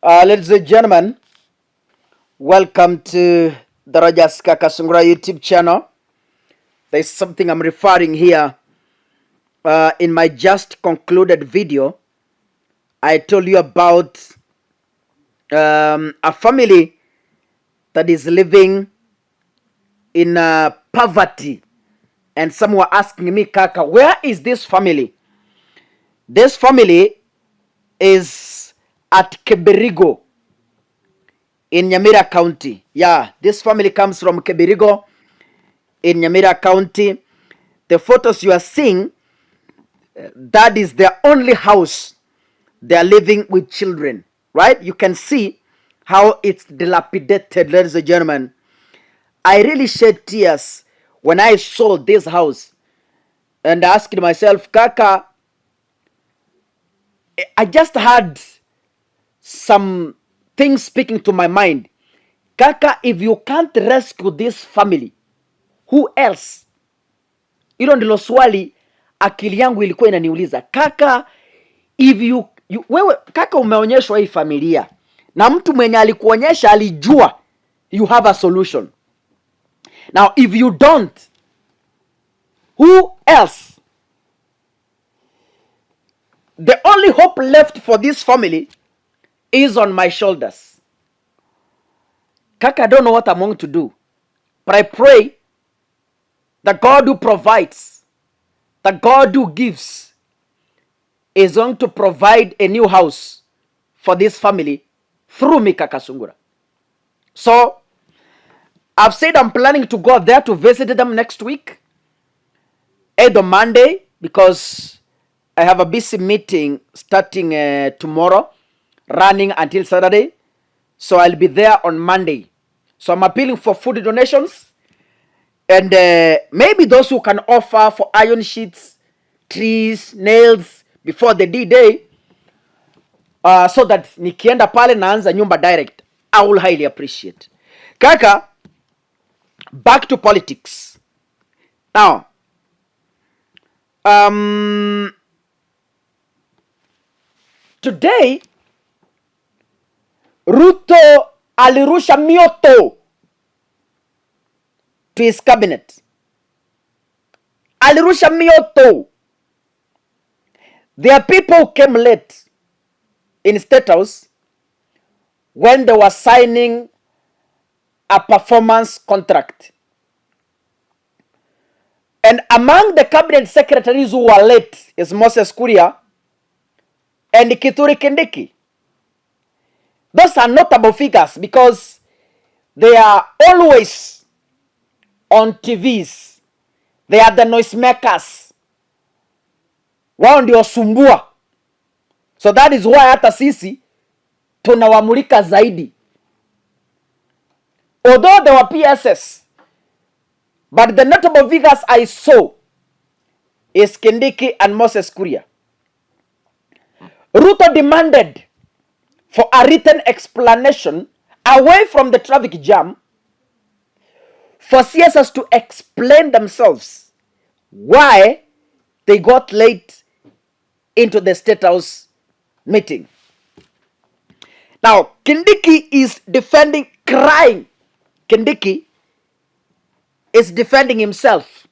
Ladies and gentlemen, welcome to the Kakasungura YouTube channel. There's something I'm referring here. In my just concluded video, I told you about a family that is living in poverty. And some were asking me, Kaka, where is this family? This family is at Keberigo in Nyamira County. Yeah, this family comes from Keberigo in Nyamira County. The photos you are seeing, that is their only house. They are living with children, right? You can see how it's dilapidated, ladies and gentlemen. I really shed tears when I saw this house and asked myself, Kaka, I just had some things speaking to my mind. Kaka, if you can't rescue this family, who else? Hilo ndilo swali akili yangu ilikuwa inaniuliza. Kaka, if you wewe kaka, umeonyeshwa hii familia na mtu mwenye alikuonyesha alijua you have a solution. Now if you don't, who else? The only hope left for this family is on my shoulders. Kaka, I don't know what I'm going to do, but I pray the God who provides, the God who gives, is going to provide a new house for this family through me, Kakasungura. So, I've said I'm planning to go there to visit them next week, either Monday, because I have a busy meeting starting tomorrow, running until Saturday. So I'll be there on Monday. So I'm appealing for food donations. And maybe those who can offer for iron sheets, trees, nails before the D-Day, so that nikienda pale naanza nyumba direct, I will highly appreciate. Kaka, back to politics. Now, today, Ruto alirusha mioto to his cabinet. Alirusha mioto. There are people who came late in Statehouse when they were signing a performance contract. And among the cabinet secretaries who were late is Moses Kuria and Kithure Kindiki. Those are notable figures because they are always on TVs. They are the noisemakers. Wao ndio sumbua. So that is why hata sisi tunawamulika zaidi. Although there were PSS, but the notable figures I saw is Kindiki and Moses Kuria. Ruto demanded for a written explanation away from the traffic jam for CSS to explain themselves why they got late into the Statehouse meeting. Now, Kindiki is defending, Crying Kindiki is defending himself.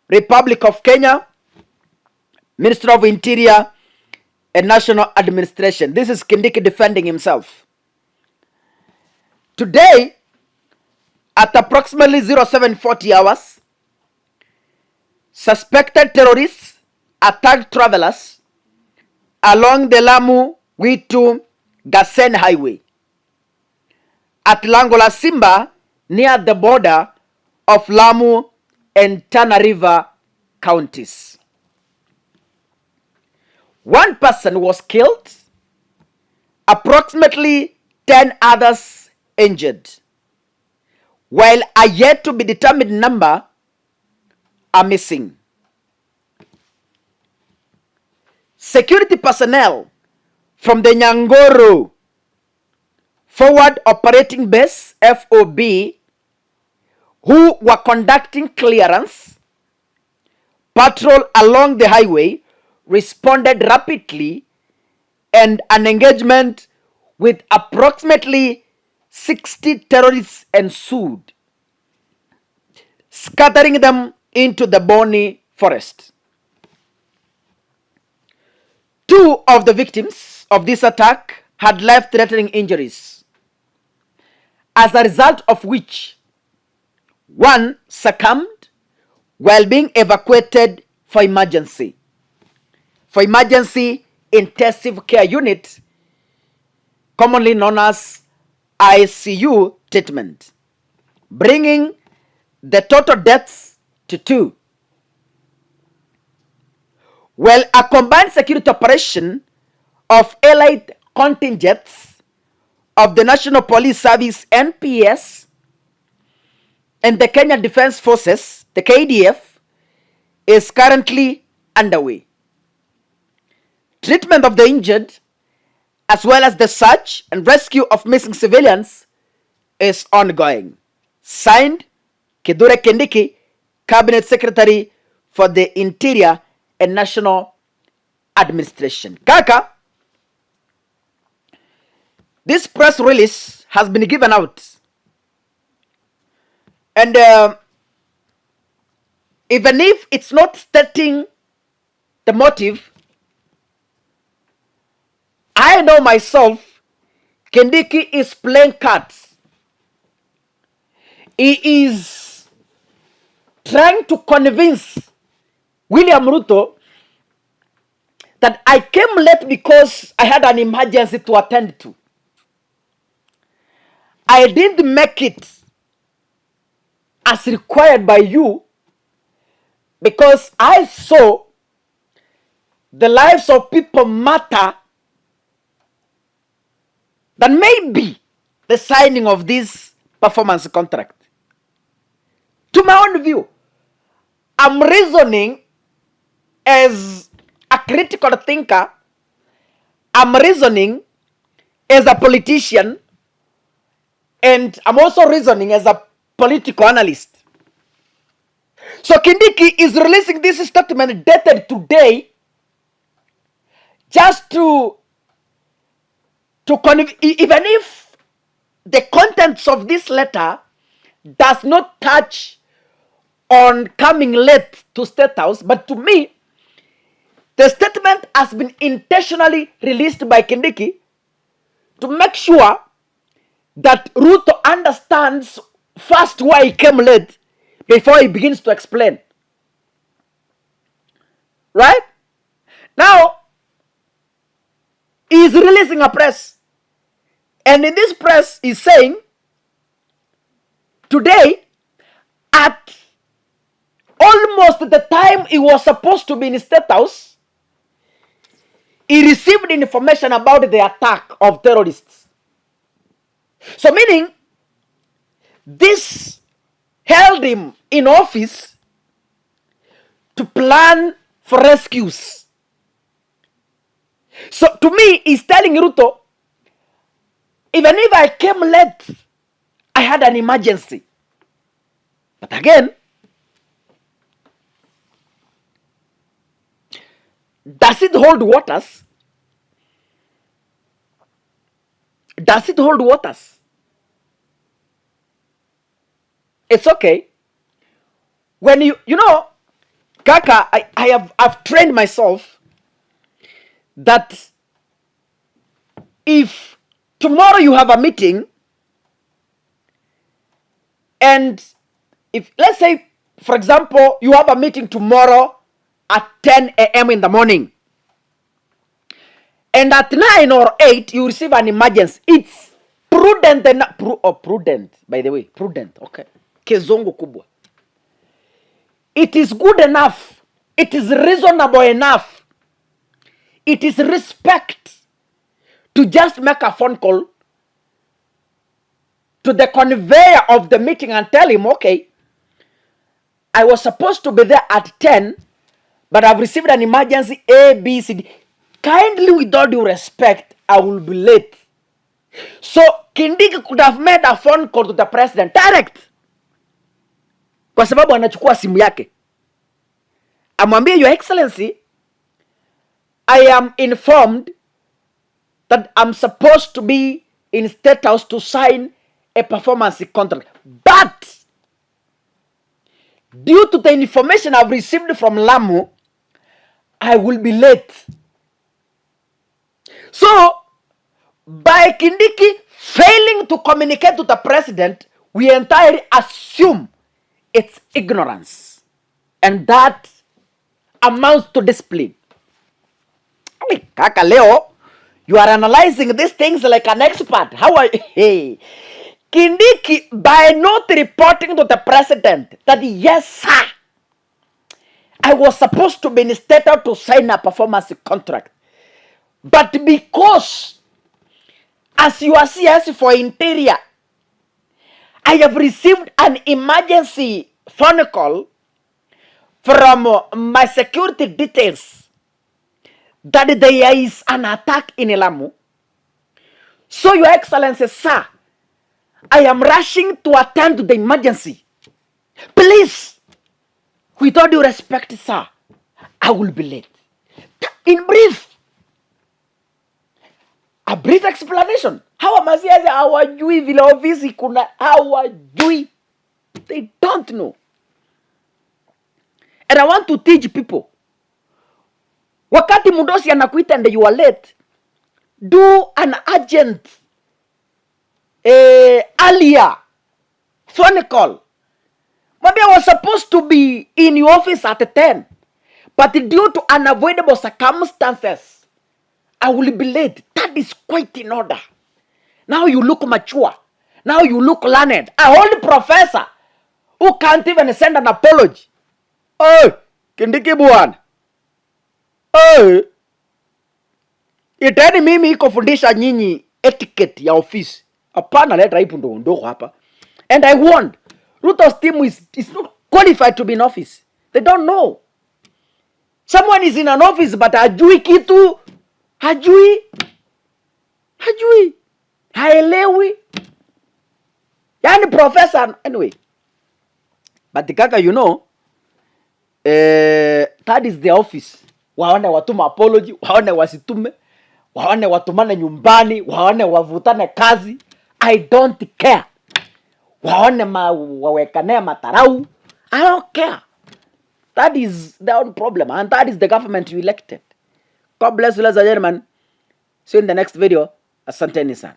Republic of Kenya, Minister of Interior and National Administration. This is Kindiki defending himself. Today, at approximately 0740 hours, suspected terrorists attacked travelers along the Lamu-Witu Gasen Highway at Lango la Simba near the border of Lamu and Tana River counties. One person was killed, approximately 10 others injured, while a yet to be determined number are missing. Security personnel from the Nyangoro Forward Operating Base, FOB, who were conducting clearance patrol along the highway, responded rapidly and an engagement with approximately 60 terrorists ensued, scattering them into the Boni forest. 2 of the victims of this attack had life-threatening injuries, as a result of which one succumbed while being evacuated for emergency intensive care unit, commonly known as ICU treatment, bringing the total deaths to 2. Well, a combined security operation of allied contingents of the National Police Service NPS and the Kenya Defense Forces, the KDF, is currently underway. Treatment of the injured, as well as the search and rescue of missing civilians, is ongoing. Signed, Kithure Kindiki, Cabinet Secretary for the Interior and National Administration. Kaka, this press release has been given out, and even if it's not stating the motive, I know myself, Kindiki is playing cards. He is trying to convince William Ruto that I came late because I had an emergency to attend to. I didn't make it as required by you because I saw the lives of people matter than maybe the signing of this performance contract. To my own view, I'm reasoning as a critical thinker. I'm reasoning as a politician, and I'm also reasoning as a political analyst. So Kindiki is releasing this statement dated today just to even if the contents of this letter does not touch on coming late to Statehouse, but to me, the statement has been intentionally released by Kindiki to make sure that Ruto understands first why he came late before he begins to explain. Right? Now, he is releasing a press. And in this press, he's saying, today, at almost the time he was supposed to be in Statehouse, he received information about the attack of terrorists. So meaning, this held him in office to plan for rescues. So to me, he's telling Ruto, even if I came late, I had an emergency. But again, does it hold waters? Does it hold waters? It's okay. When you know, Kaka, I've trained myself that if tomorrow you have a meeting, and if, let's say, for example, you have a meeting tomorrow at 10 a.m. in the morning, and at 9 or 8 you receive an emergency, it's prudent enough, prudent, by the way, prudent, okay, kezongo kubwa. It is good enough, it is reasonable enough, it is respect to just make a phone call to the conveyor of the meeting and tell him, okay, I was supposed to be there at 10, but I've received an emergency A, B, C, D. Kindly, with all due respect, I will be late. So Kindiki could have made a phone call to the president direct, kwa sababu anachukua simu yake, amwambie, Your Excellency, I am informed that I'm supposed to be in Statehouse to sign a performance contract. But due to the information I've received from Lamu, I will be late. So, by Kindiki failing to communicate to the president, we entirely assume it's ignorance. And that amounts to discipline. Kaka Leo, you are analyzing these things like an expert. How are you? Hey. Kindiki, by not reporting to the president that yes, sir, I was supposed to be in Statehouse to sign a performance contract. But because as you are CS for Interior, I have received an emergency phone call from my security details that there is an attack in Lamu. So, Your Excellency, sir, I am rushing to attend to the emergency. Please, with all due respect, sir, I will be late. In brief, a brief explanation. How am I saying hawajui vile ofisi kuna, hawajui. They don't know. And I want to teach people. Wakati mudosi anakuita and you are late, do an urgent earlier phone call. Maybe I was supposed to be in your office at 10, but due to unavoidable circumstances, I will be late. That is quite in order. Now you look mature. Now you look learned. A old professor who can't even send an apology. Oh, Kindiki bwana. Oh, itani mimi iko fundisha nyinyi etiquette ya office. Hapana, leta hii pundo ndoko hapa. And I warned, Ruto's team is not qualified to be in office. They don't know. Someone is in an office but hajui kitu. Hajui. Haelewi. Yani professor, anyway. But kaka, you know, that is the office. Waone watuma apology, waone wasitume, waone watumane nyumbani, waone wavutane kazi. I don't care. Waone wawekane matarau. I don't care. That is their own problem. And that is the government you elected. God bless you, ladies and gentlemen. See you in the next video. Asanteni sana.